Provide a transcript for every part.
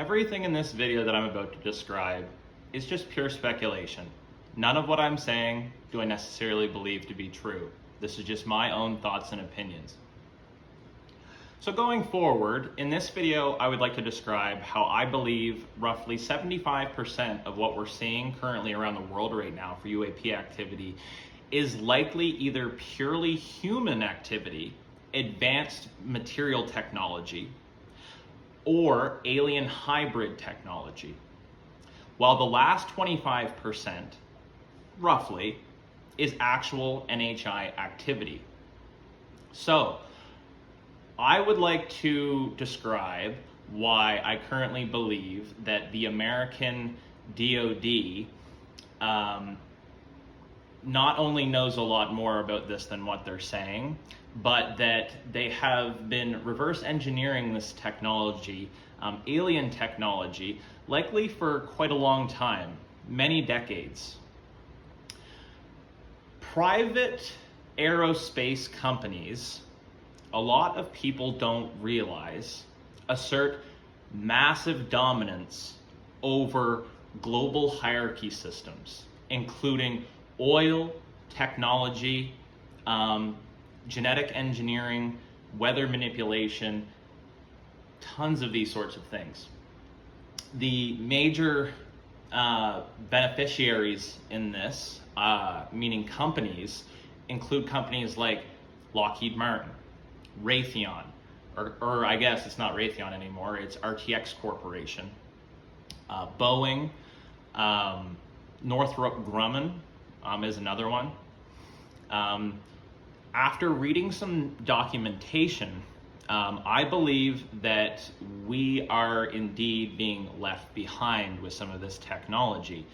Everything in this video that I'm about to describe is just pure speculation. None of what I'm saying do I necessarily believe to be true. This is just my own thoughts and opinions. So going forward, in this video, I would like to describe how I believe roughly 75% of what we're seeing currently around the world right now for UAP activity is likely either purely human activity, advanced material technology, or alien hybrid technology. While the last 25%, roughly, is actual NHI activity. So, I would like to describe why I currently believe that the American DoD not only knows a lot more about this than what they're saying, but that they have been reverse engineering this technology, alien technology, likely for quite a long time, many decades. Private aerospace companies, a lot of people don't realize, assert massive dominance over global hierarchy systems, including oil, technology, genetic engineering, weather manipulation, tons of these sorts of things. The major beneficiaries in this, meaning companies, include companies like Lockheed Martin, Raytheon, or I guess it's not Raytheon anymore, it's RTX Corporation, Boeing, Northrop Grumman is another one. After reading some documentation, I believe that we are indeed being left behind with some of this technology.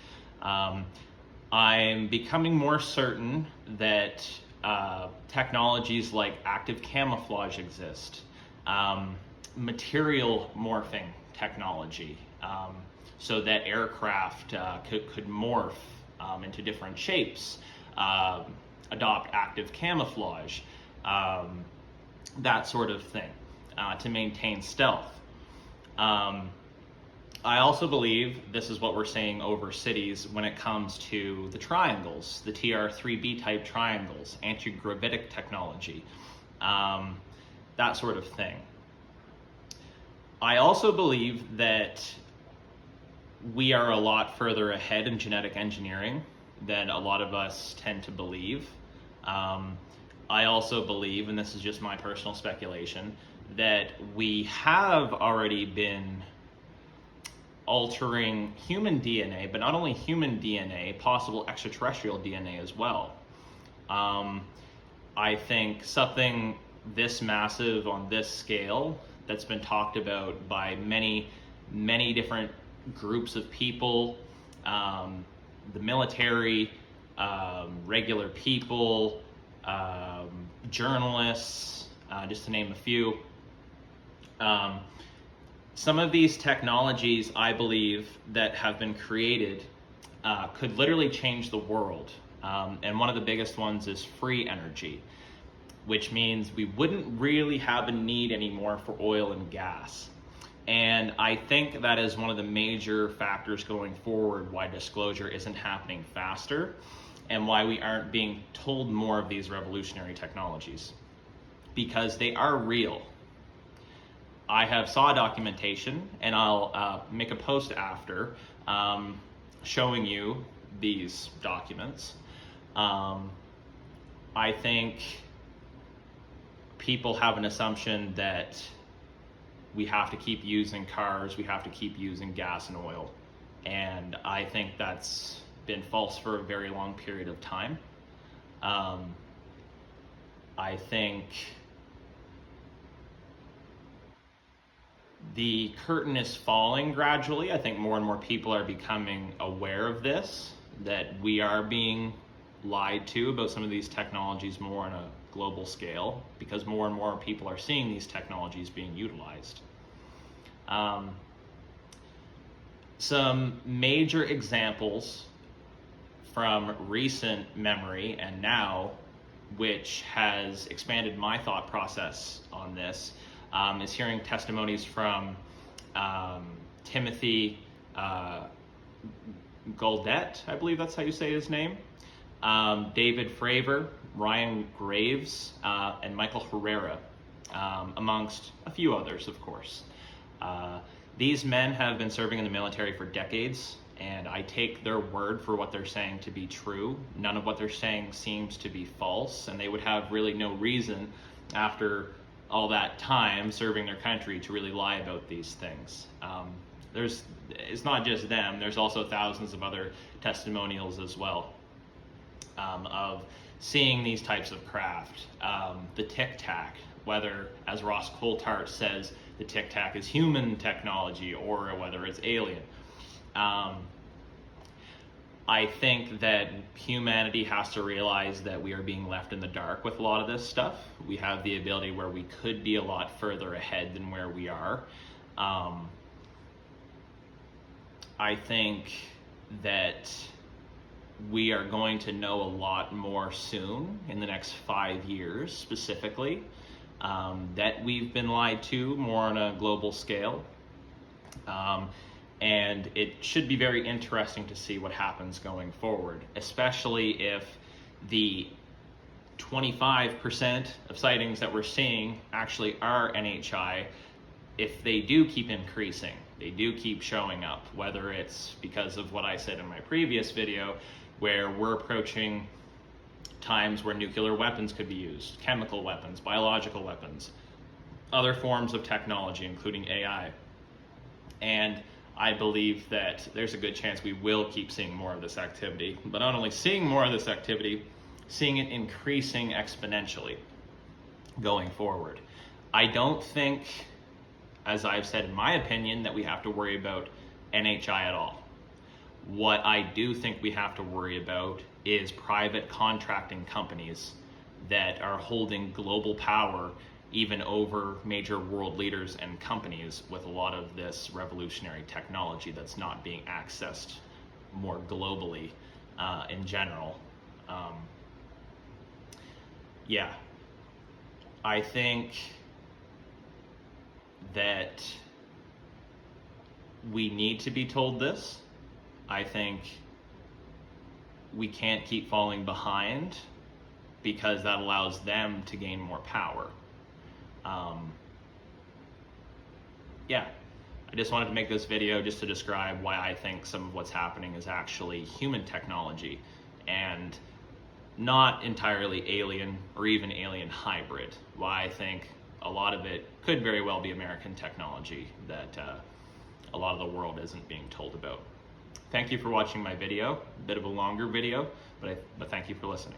I'm becoming more certain that technologies like active camouflage exist, material morphing technology, so that aircraft could morph into different shapes, adopt active camouflage, that sort of thing, to maintain stealth. I also believe this is what we're seeing over cities when it comes to the triangles, the TR-3B type triangles, anti-gravitic technology, that sort of thing. I also believe that we are a lot further ahead in genetic engineering than a lot of us tend to believe. I also believe, and this is just my personal speculation, that we have already been altering human DNA, but not only human DNA, possible extraterrestrial DNA as well. I think something this massive on this scale that's been talked about by many, many different groups of people, the military, regular people, journalists, just to name a few. Some of these technologies, I believe, that have been created could literally change the world. And one of the biggest ones is free energy, which means we wouldn't really have a need anymore for oil and gas. And I think that is one of the major factors going forward why disclosure isn't happening faster and why we aren't being told more of these revolutionary technologies, because they are real. I have saw documentation, and I'll make a post after showing you these documents. I think people have an assumption that we have to keep using cars, we have to keep using gas and oil. And I think that's been false for a very long period of time. I think the curtain is falling gradually. I think more and more people are becoming aware of this, that we are being lied to about some of these technologies more on a global scale, because more and more people are seeing these technologies being utilized. Some major examples from recent memory and now, which has expanded my thought process on this, is hearing testimonies from Timothy Gaudette, I believe that's how you say his name, David Fravor, Ryan Graves, and Michael Herrera, amongst a few others, of course. These men have been serving in the military for decades, and I take their word for what they're saying to be true. None of what they're saying seems to be false, and they would have really no reason, after all that time serving their country, to really lie about these things. It's not just them, there's also thousands of other testimonials as well, of seeing these types of craft. The Tic Tac, whether, as Ross Coulthart says, the Tic Tac is human technology or whether it's alien. I think that humanity has to realize that we are being left in the dark with a lot of this stuff. We have the ability where we could be a lot further ahead than where we are. I think that we are going to know a lot more soon, in the next 5 years specifically, that we've been lied to more on a global scale. And it should be very interesting to see what happens going forward, especially if the 25% of sightings that we're seeing actually are NHI. If they do keep increasing, they do keep showing up, whether it's because of what I said in my previous video, where we're approaching times where nuclear weapons could be used, chemical weapons, biological weapons, other forms of technology, including AI. And I believe that there's a good chance we will keep seeing more of this activity, but not only seeing more of this activity, seeing it increasing exponentially going forward. I don't think, as I've said in my opinion, that we have to worry about NHI at all. What I do think we have to worry about is private contracting companies that are holding global power even over major world leaders and companies with a lot of this revolutionary technology that's not being accessed more globally in general. Yeah, I think that we need to be told this. I think we can't keep falling behind, because that allows them to gain more power. Yeah, I just wanted to make this video just to describe why I think some of what's happening is actually human technology and not entirely alien or even alien hybrid. Why I think a lot of it could very well be American technology that a lot of the world isn't being told about. Thank you for watching my video. A bit of a longer video, but thank you for listening.